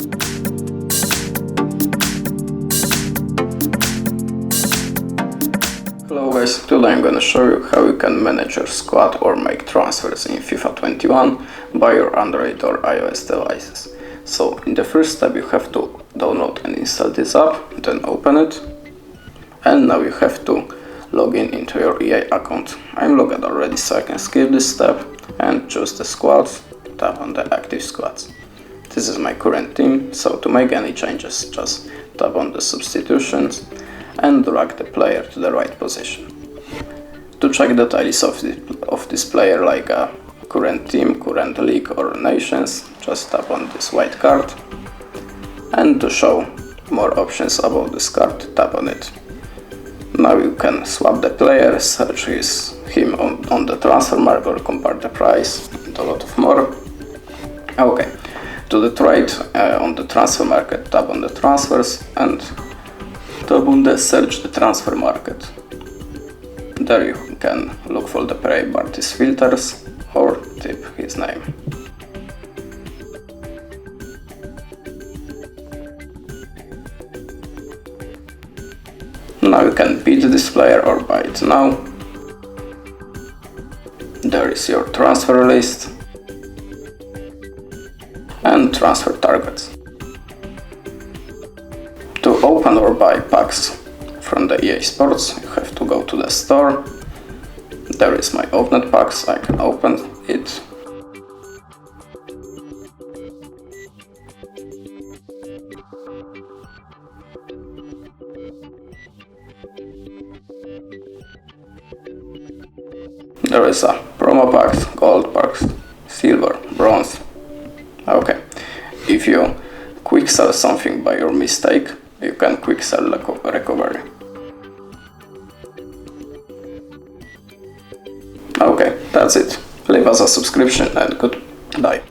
Hello guys, today I'm gonna show you how you can manage your squad or make transfers in FIFA 21 by your Android or iOS devices. So in the first step you have to download and install this app, then open it, and now you have to log in into your EA account. I'm logged already, so I can skip this step and choose the squads, tap on the active squads. This is my current team, so to make any changes just tap on the substitutions and drag the player to the right position. To check the titles of this player, like a current team, current league or nations, just tap on this white card, and to show more options about this card, tap on it. Now you can swap the player, search him on the transfer market or compare the price and a lot of more. Okay, to the trade on the transfer market, tap on the transfers and tap on the search the transfer market. There you can look for the player by these filters or type his name. Now you can bid this player or buy it now. There is your transfer list and transfer targets. To open or buy packs from the EA Sports, you have to go to the store. There is my opened packs, I can open it. There is a promo packs, gold packs, silver, bronze. Okay, if you quick sell something by your mistake, you can quick sell recovery. Okay, that's it. Leave us a subscription and goodbye.